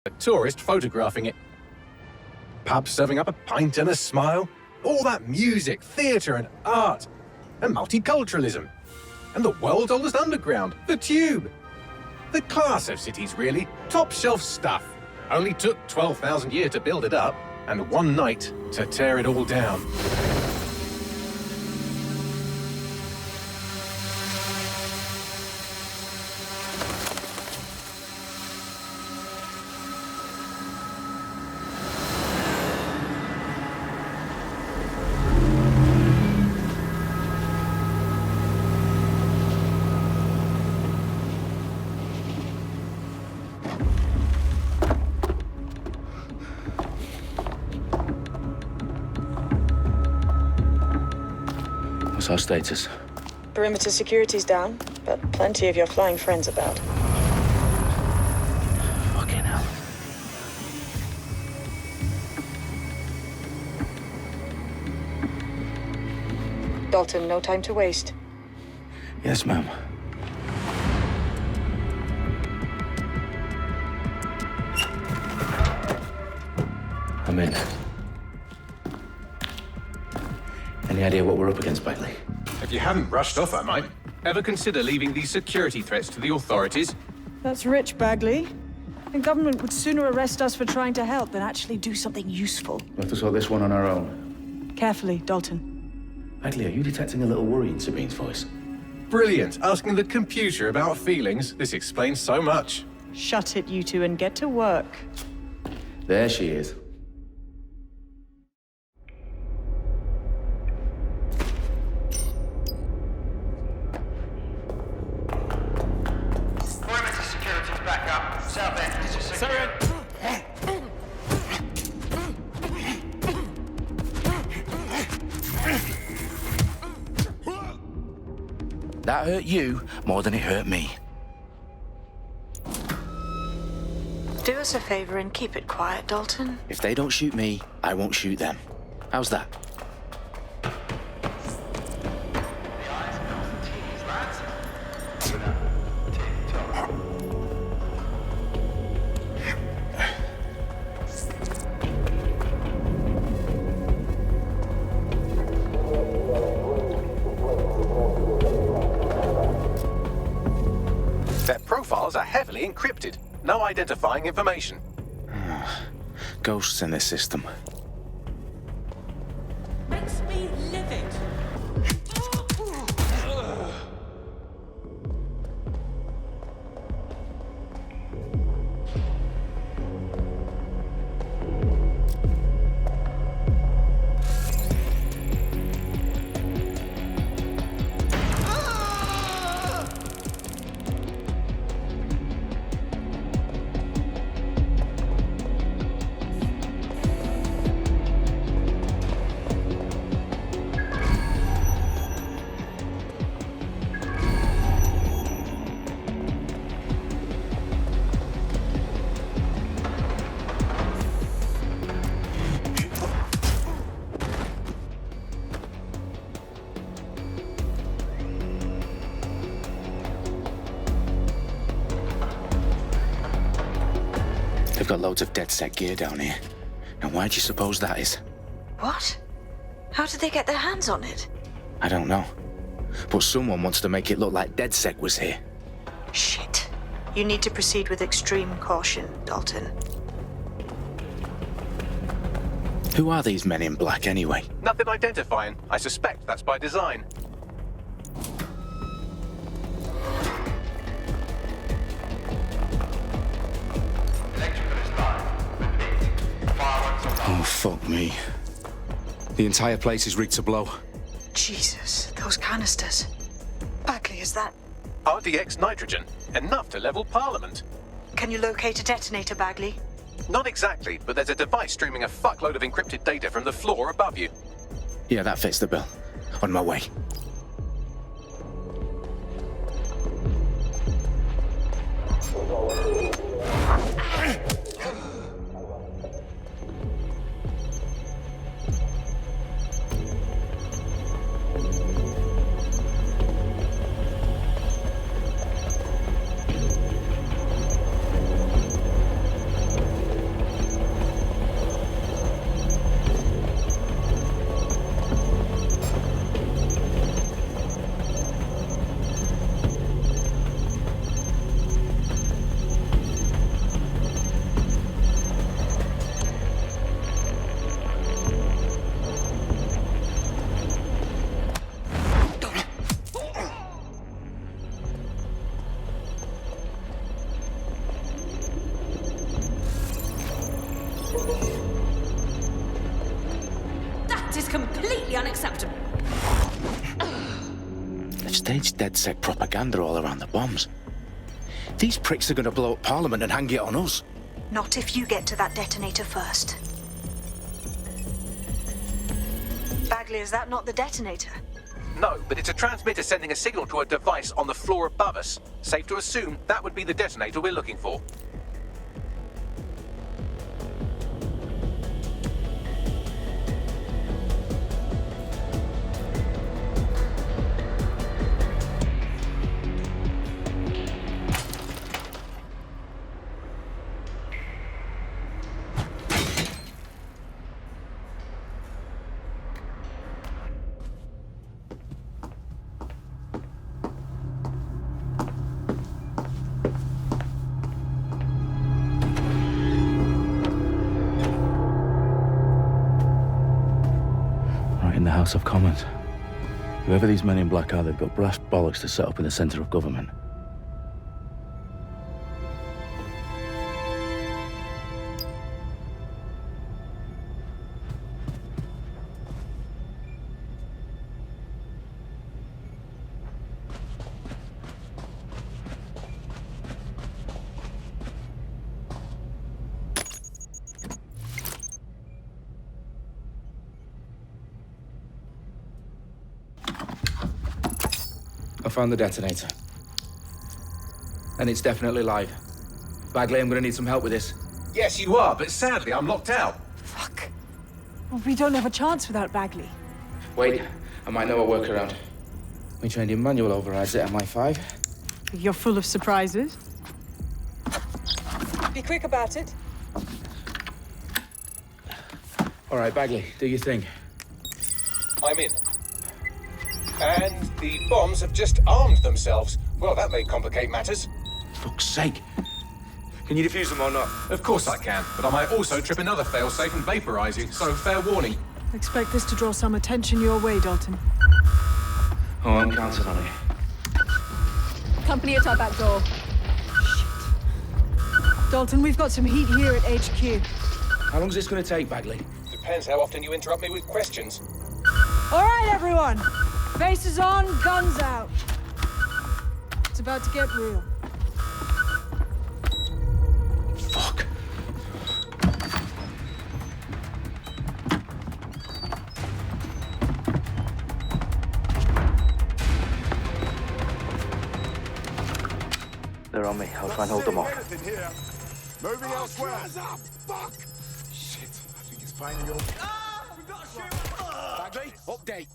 A tourist photographing it. Pubs serving up a pint and a smile. All that music, theatre and art. And multiculturalism. And the world's oldest underground, the Tube. The class of cities, really. Top shelf stuff. Only took 12,000 years to build it up, and one night to tear it all down. What's our status? Perimeter security's down, but plenty of your flying friends about. Fucking hell. Dalton, no time to waste. Yes, ma'am. I'm in. Any idea what we're up against, Bagley? If you hadn't rushed off, I might. Ever consider leaving these security threats to the authorities? That's rich, Bagley. The government would sooner arrest us for trying to help than actually do something useful. We'll have to sort this one on our own. Carefully, Dalton. Bagley, are you detecting a little worry in Sabine's voice? Brilliant. Asking the computer about feelings. This explains so much. Shut it, you two, and get to work. There she is. Perimeter security's back up. South end is secure. That hurt you more than it hurt me. Do us a favor and keep it quiet, Dalton. If they don't shoot me, I won't shoot them. How's that? Their profiles are heavily encrypted. No identifying information. Ghosts in this system. Makes me livid. They've got loads of DedSec gear down here. Now why do you suppose that is? What? How did they get their hands on it? I don't know. But someone wants to make it look like DedSec was here. Shit. You need to proceed with extreme caution, Dalton. Who are these men in black anyway? Nothing identifying. I suspect that's by design. Oh, fuck me. The entire place is rigged to blow. Jesus, those canisters. Bagley, is that... RDX nitrogen. Enough to level Parliament. Can you locate a detonator, Bagley? Not exactly, but there's a device streaming a fuckload of encrypted data from the floor above you. Yeah, that fits the bill. On my way. completely unacceptable. They've staged DedSec propaganda all around the bombs. These pricks are going to blow up Parliament and hang it on us. Not if you get to that detonator first. Bagley, is that not the detonator? No, but it's a transmitter sending a signal to a device on the floor above us. Safe to assume that would be the detonator we're looking for. In the House of Commons. Whoever these men in black are, they've got brass bollocks to set up in the centre of government. I found the detonator. And it's definitely live. Bagley, I'm gonna need some help with this. Yes, you are, but sadly I'm locked out. Fuck. Well, we don't have a chance without Bagley. Wait, I might know a workaround. We trained in manual overrides at MI5. You're full of surprises. Be quick about it. All right, Bagley, do your thing. I'm in. And the bombs have just armed themselves. Well, that may complicate matters. Fuck's sake. Can you defuse them or not? Of course I can, but I might also trip another failsafe and vaporize you, so fair warning. Expect this to draw some attention your way, Dalton. Oh, I'm counting on it. Company at our back door. Dalton, we've got some heat here at HQ. How long's this gonna take, Bagley? Depends how often you interrupt me with questions. All right, everyone. Faces on, guns out. It's about to get real. Fuck. They're on me. I'll try and hold them off. Moving elsewhere. Fuck! Shit, I think it's finding your... Bagley, update.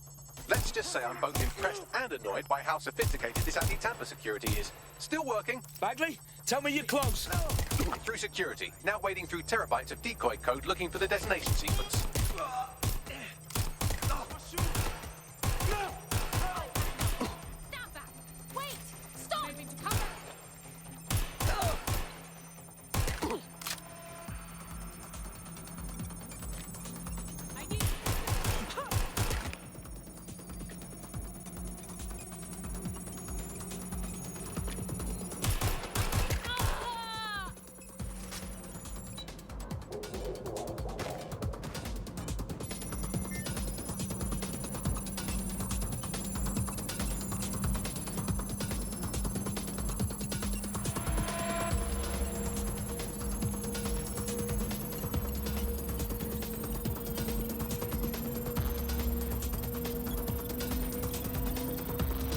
Let's just say I'm both impressed and annoyed by how sophisticated this anti-tamper security is. Still working. Bagley, tell me you're close. Through security. Now wading through terabytes of decoy code looking for the detonation sequence. Stand back. Wait. Stop. Moving to cover. I need...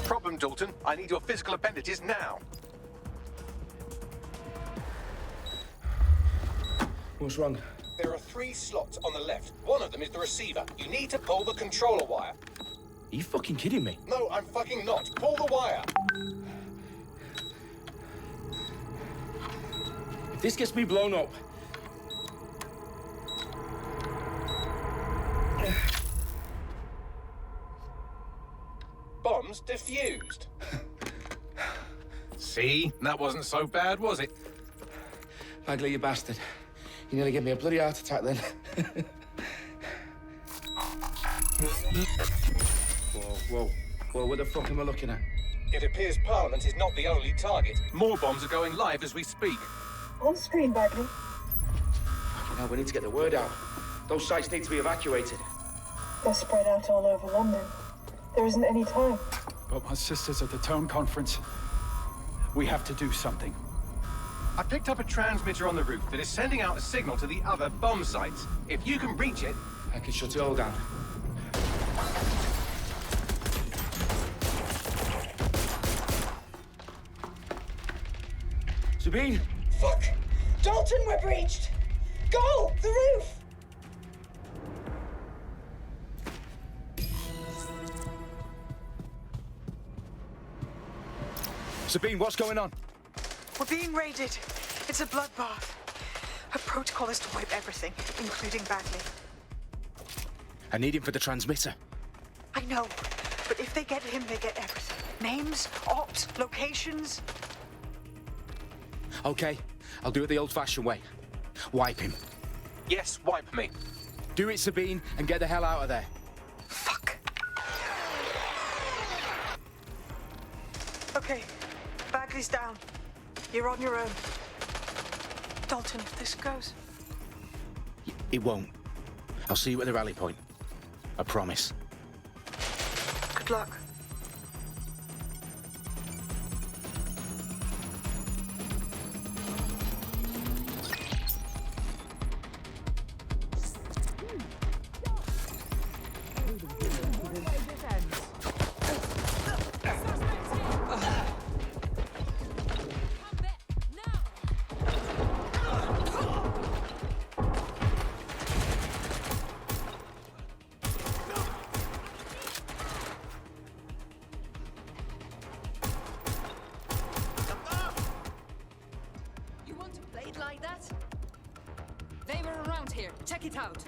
Problem, Dalton. I need your physical appendages now. What's wrong? There are 3 slots on the left. One of them is the receiver. You need to pull the controller wire. Are you fucking kidding me? No, I'm fucking not. Pull the wire. If this gets me blown up... Bombs defused. See? That wasn't so bad, was it? Bagley, you bastard. You nearly gave me a bloody heart attack then. Whoa. What the fuck am I looking at? It appears Parliament is not the only target. More bombs are going live as we speak. On screen, Bagley. Now we need to get the word out. Those sites need to be evacuated. They're spread out all over London. There isn't any time. But my sister's at the town conference. We have to do something. I picked up a transmitter on the roof that is sending out a signal to the other bomb sites. If you can reach it... I can shut it all down. Sabine! Fuck! Dalton, we're breached! Go! The roof! Sabine, what's going on? We're being raided. It's a bloodbath. Her protocol is to wipe everything, including Bagley. I need him for the transmitter. I know, but if they get him, they get everything. Names, ops, locations. Okay, I'll do it the old-fashioned way. Wipe him. Yes, wipe me. Do it, Sabine, and get the hell out of there. Fuck. Okay, Bagley's down. You're on your own. Dalton, if this goes... It won't. I'll see you at the rally point. I promise. Good luck. Like that? They were around here. Check it out.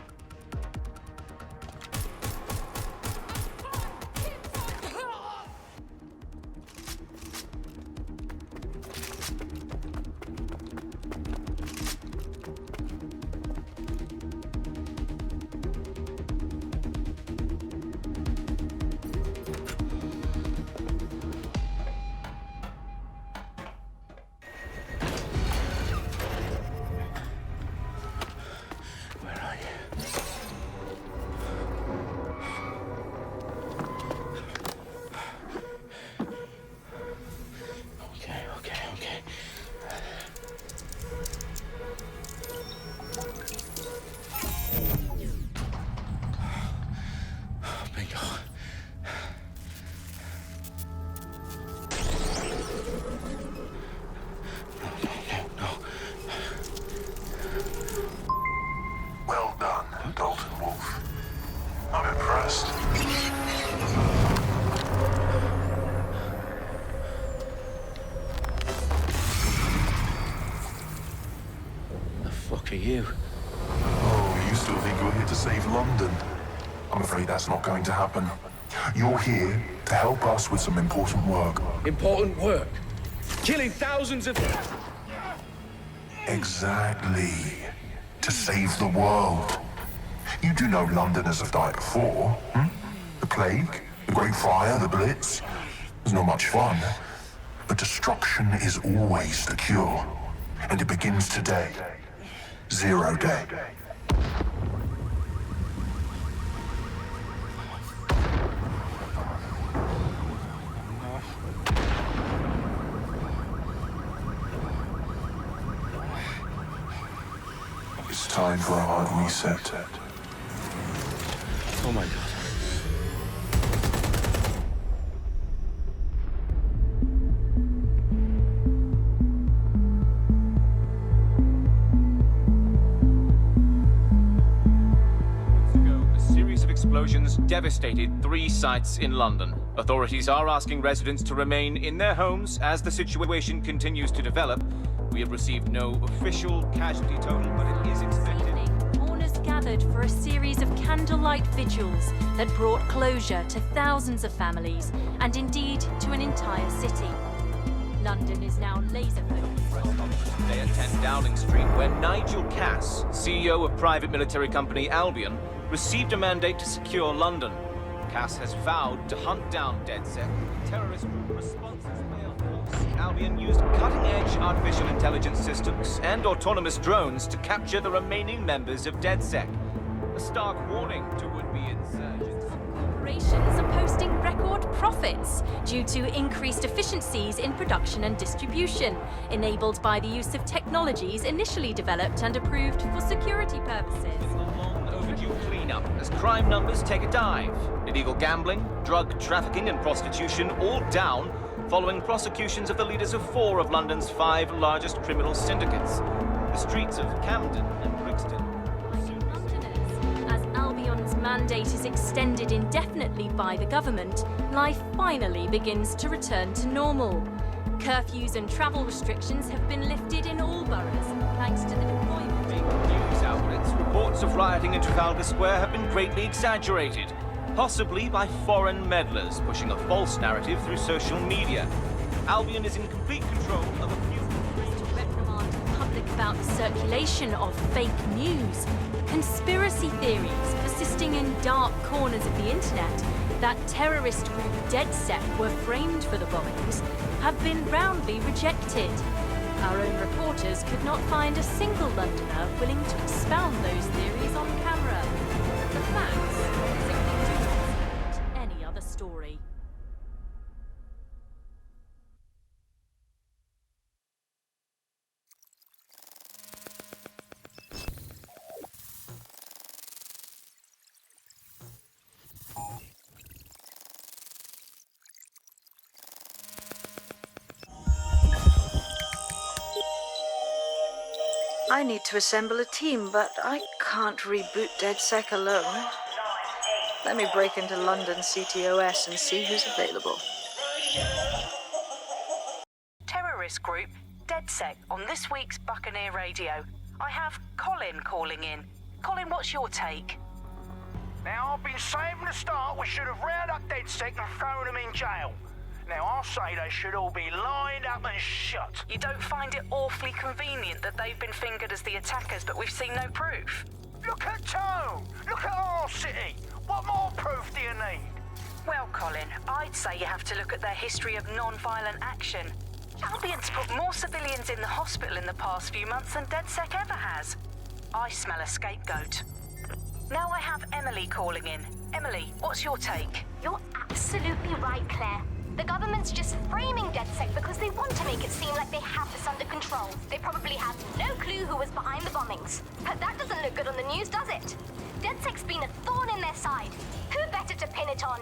Well done, Dalton Wolfe. I'm impressed. The fuck are you? Oh, you still think you're here to save London? I'm afraid that's not going to happen. You're here to help us with some important work. Important work? Killing thousands of... Exactly. To save the world. You do know Londoners have died before, hmm? The plague, the Great Fire, the Blitz. It's not much fun. But destruction is always the cure. And it begins today. 0 day. It's time for a hard reset. Oh my God. A series of explosions devastated 3 sites in London. Authorities are asking residents to remain in their homes as the situation continues to develop. We have received no official casualty total, but it is expected. Mourners gathered for a series of candlelight vigils that brought closure to thousands of families and indeed to an entire city. London is now laser-focused. Today at 10 Downing Street, where Nigel Cass, CEO of private military company Albion, received a mandate to secure London. Cass has vowed to hunt down DedSec. Terrorist group responses mail force. Albion used cutting-edge artificial intelligence systems and autonomous drones to capture the remaining members of DedSec. a stark warning to would-be insurgents. Corporations are posting record profits due to increased efficiencies in production and distribution, enabled by the use of technologies initially developed and approved for security purposes. A long overdue cleanup as crime numbers take a dive. Illegal gambling, drug trafficking and prostitution all down following prosecutions of the leaders of 4 of London's 5 largest criminal syndicates. The streets of Camden and Brixton. As Albion's mandate is extended indefinitely by the government, life finally begins to return to normal. Curfews and travel restrictions have been lifted in all boroughs, thanks to the deployment. Big news outlets, reports of rioting in Trafalgar Square have been greatly exaggerated, possibly by foreign meddlers pushing a false narrative through social media. Albion is in complete control of a few... To reprimand the public about the circulation of fake news, conspiracy theories persisting in dark corners of the internet that terrorist group DedSec were framed for the bombings have been roundly rejected. Our own reporters could not find a single Londoner willing to expound those theories on camera. The facts simply do not support any other story. I need to assemble a team, but I can't reboot DedSec alone. Let me break into London CTOS and see who's available. Terrorist group DedSec on this week's Buccaneer Radio. I have Colin calling in. Colin, what's your take? Now, I've been saying from the start we should have rounded up DedSec and thrown them in jail. Now, I'll say they should all be lined up and shot. You don't find it awfully convenient that they've been fingered as the attackers, but we've seen no proof? Look at Tone! Look at our city! What more proof do you need? Well, Colin, I'd say you have to look at their history of non-violent action. Albion's put more civilians in the hospital in the past few months than DedSec ever has. I smell a scapegoat. Now I have Emily calling in. Emily, what's your take? You're absolutely right, Claire. The government's just framing DedSec because they want to make it seem like they have this under control. They probably have no clue who was behind the bombings. But that doesn't look good on the news, does it? DedSec's been a thorn in their side. Who better to pin it on?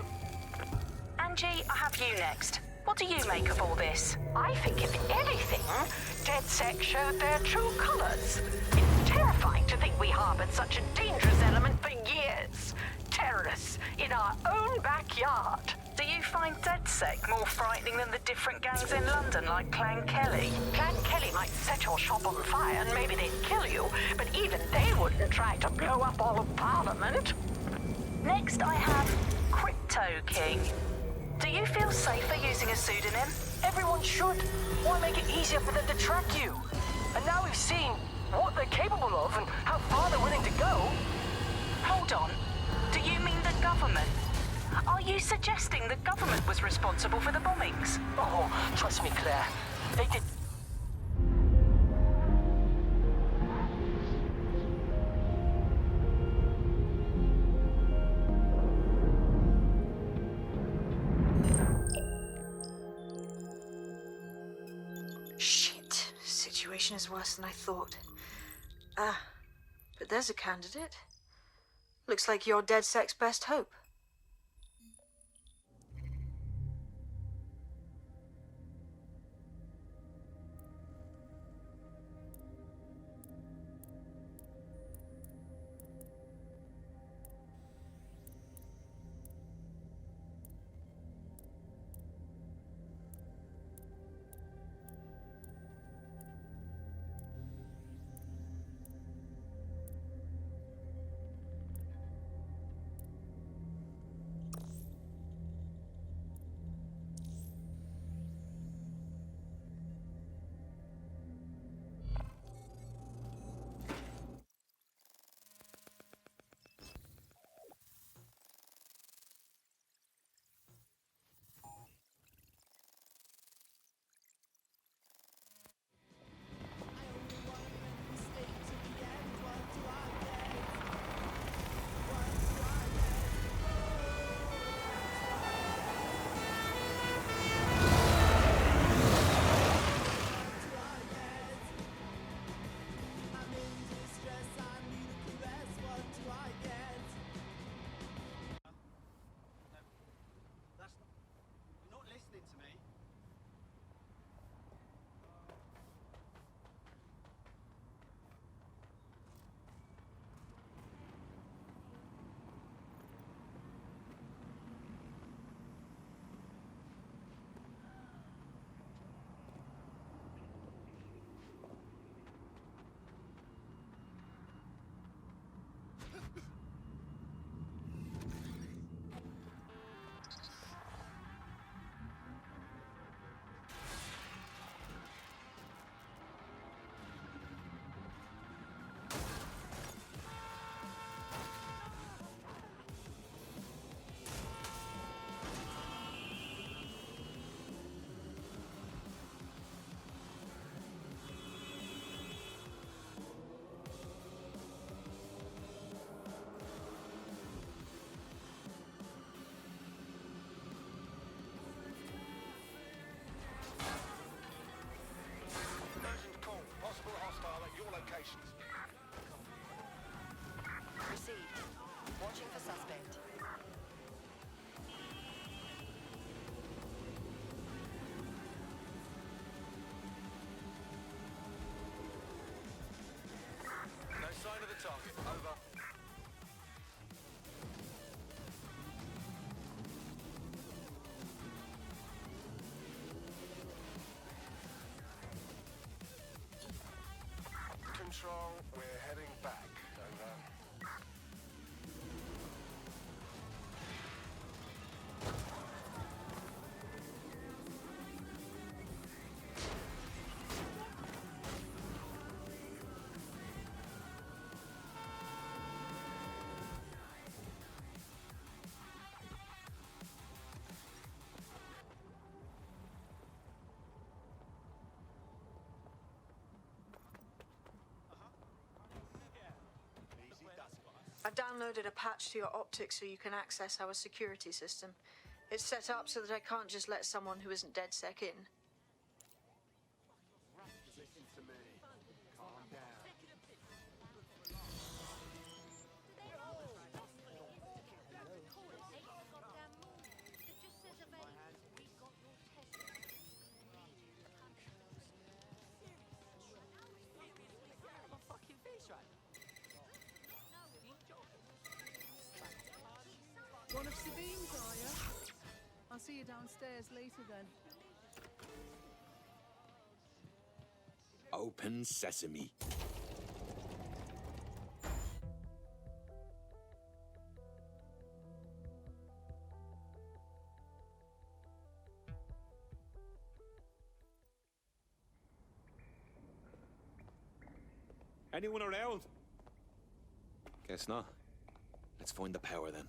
Angie, I have you next. What do you make of all this? I think if anything, DedSec showed their true colors. It's terrifying to think we harbored such a dangerous element for years. Terrorists in our own backyard. Do you find DedSec more frightening than the different gangs in London, like Clan Kelley? Clan Kelley might set your shop on fire and maybe they'd kill you, but even they wouldn't try to blow up all of Parliament. Next, I have Crypto King. Do you feel safer using a pseudonym? Everyone should. Why make it easier for them to track you? And now we've seen what they're capable of and how far they're willing to go. Hold on. Do you mean the government? Are you suggesting the government was responsible for the bombings? Oh, trust me, Claire. They did. Shit. Situation is worse than I thought. But there's a candidate. Looks like you're DedSec's best hope. Proceed. Watching for suspect. No sign of the target. Over. Control, we're heading back. Over. I've downloaded a patch to your optics so you can access our security system. It's set up so that I can't just let someone who isn't DedSec in. Listen to me. Calm down. One of Sabine's, are you? I'll see you downstairs later then. Open sesame. Anyone around? Guess not. Let's find the power then.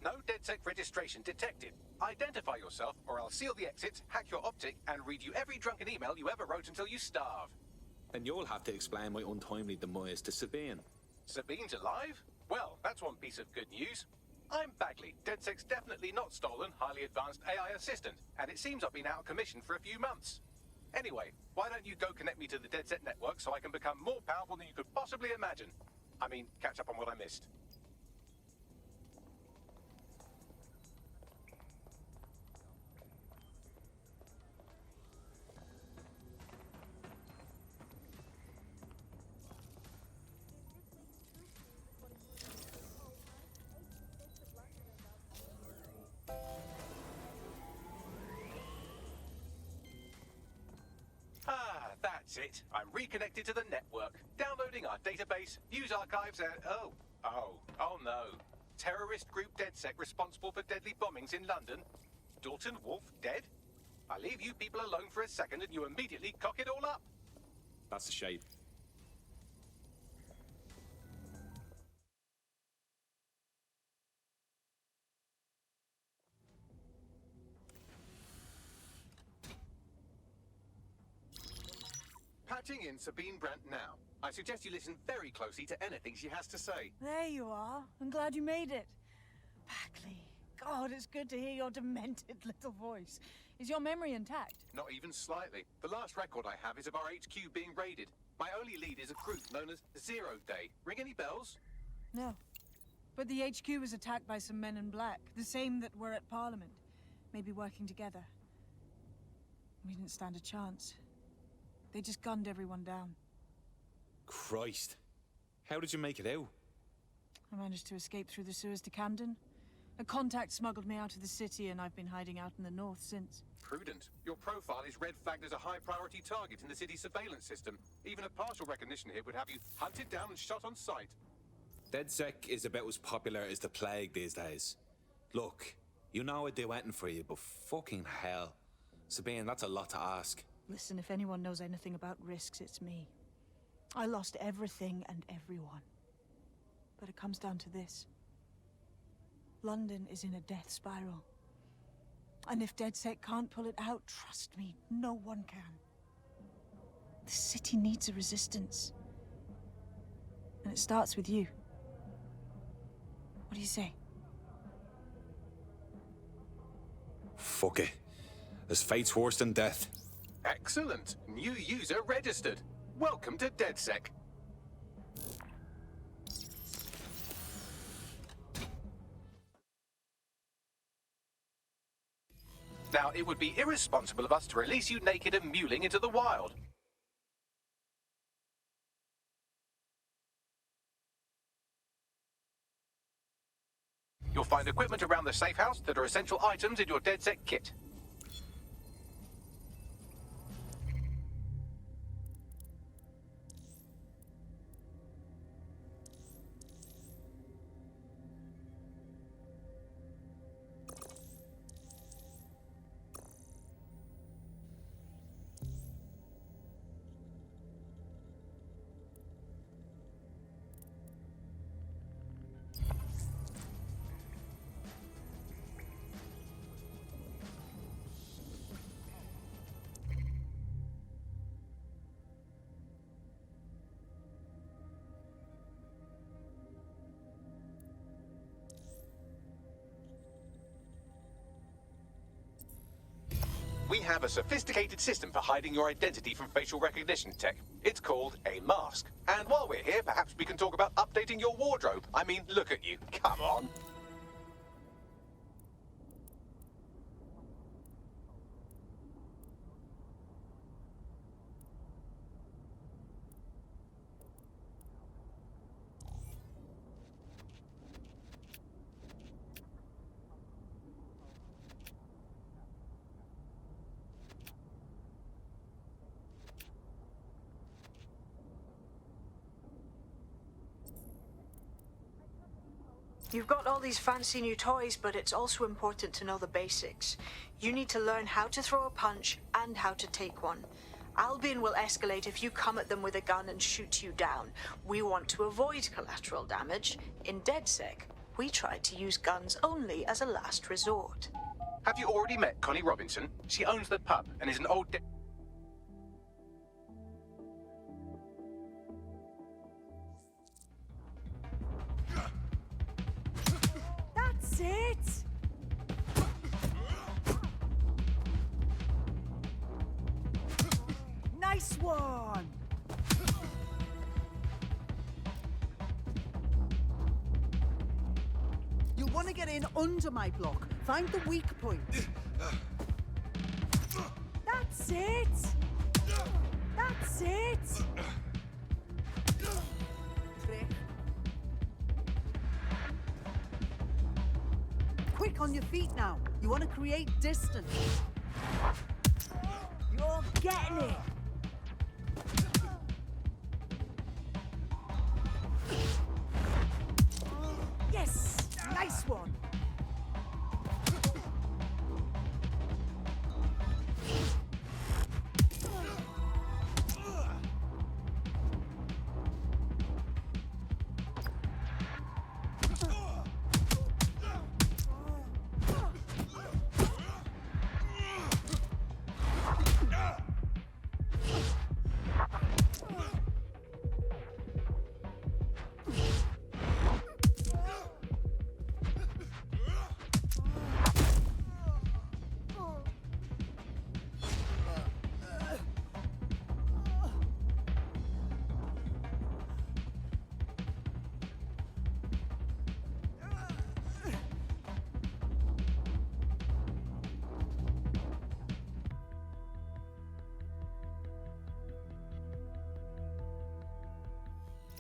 No DedSec registration detected. Identify yourself, or I'll seal the exits, hack your optic, and read you every drunken email you ever wrote until you starve. And you'll have to explain my untimely demise to Sabine. Sabine's alive? Well, that's one piece of good news. I'm Bagley, DedSec's definitely not stolen, highly advanced AI assistant, and it seems I've been out of commission for a few months. Anyway, why don't you go connect me to the DedSec network so I can become more powerful than you could possibly imagine? I mean, catch up on what I missed. Ah, that's it. I'm reconnected to the network, downloading our database, news archives, and oh no. Terrorist group DedSec responsible for deadly bombings in London. Dalton, Wolfe, dead? I leave you people alone for a second and you immediately cock it all up. That's the shape. Patching in Sabine Brandt now. I suggest you listen very closely to anything she has to say. There you are. I'm glad you made it. Bagley. God, it's good to hear your demented little voice. Is your memory intact? Not even slightly. The last record I have is of our HQ being raided. My only lead is a group known as Zero Day. Ring any bells? No. But the HQ was attacked by some men in black, the same that were at Parliament. Maybe working together. We didn't stand a chance. They just gunned everyone down. Christ. How did you make it out? I managed to escape through the sewers to Camden. A contact smuggled me out of the city, and I've been hiding out in the north since. Prudent. Your profile is red flagged as a high-priority target in the city's surveillance system. Even a partial recognition hit would have you hunted down and shot on sight. DedSec is about as popular as the plague these days. Look, you know I'd do anything for you, but fucking hell. Sabine, that's a lot to ask. Listen, if anyone knows anything about risks, it's me. I lost everything and everyone. But it comes down to this. London is in a death spiral. And if DedSec can't pull it out, trust me, no one can. The city needs a resistance. And it starts with you. What do you say? Fuck it. There's fate's worse than death. Excellent. New user registered. Welcome to DedSec. Now, it would be irresponsible of us to release you naked and mewling into the wild. You'll find equipment around the safe house that are essential items in your DedSec kit. We have a sophisticated system for hiding your identity from facial recognition tech. It's called a mask. And while we're here, perhaps we can talk about updating your wardrobe. I mean, look at you. Come on. You've got all these fancy new toys, but it's also important to know the basics. You need to learn how to throw a punch and how to take one. Albion will escalate if you come at them with a gun and shoot you down. We want to avoid collateral damage. In DedSec, we try to use guns only as a last resort. Have you already met Connie Robinson? She owns the pub and is an old... That's it! Nice one! You'll want to get in under my block. Find the weak point. That's it! That's it! Quick on your feet now. You want to create distance. You're getting it! Yes! Nice one!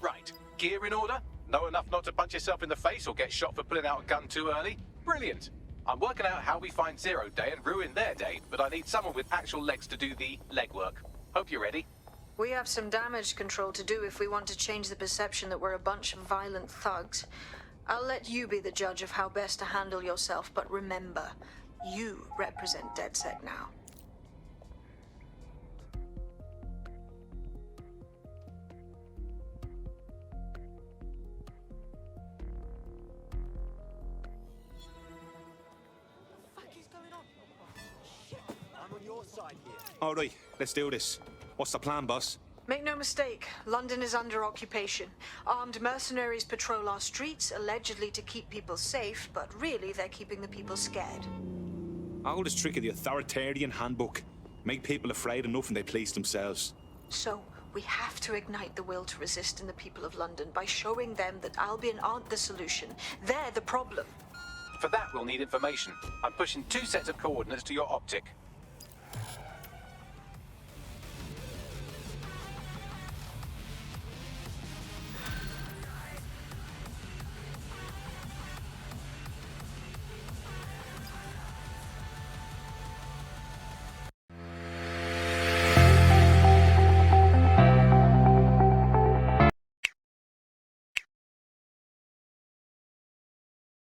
Right. Gear in order? Know enough not to punch yourself in the face or get shot for pulling out a gun too early? Brilliant. I'm working out how we find Zero Day and ruin their day, but I need someone with actual legs to do the legwork. Hope you're ready. We have some damage control to do if we want to change the perception that we're a bunch of violent thugs. I'll let you be the judge of how best to handle yourself, but remember, you represent DedSec now. All right, let's do this. What's the plan, boss? Make no mistake, London is under occupation. Armed mercenaries patrol our streets, allegedly to keep people safe, but really they're keeping the people scared. Oldest trick of the authoritarian handbook. Make people afraid enough and they police themselves. So, we have to ignite the will to resist in the people of London by showing them that Albion aren't the solution. They're the problem. For that, we'll need information. I'm pushing 2 sets of coordinates to your optic.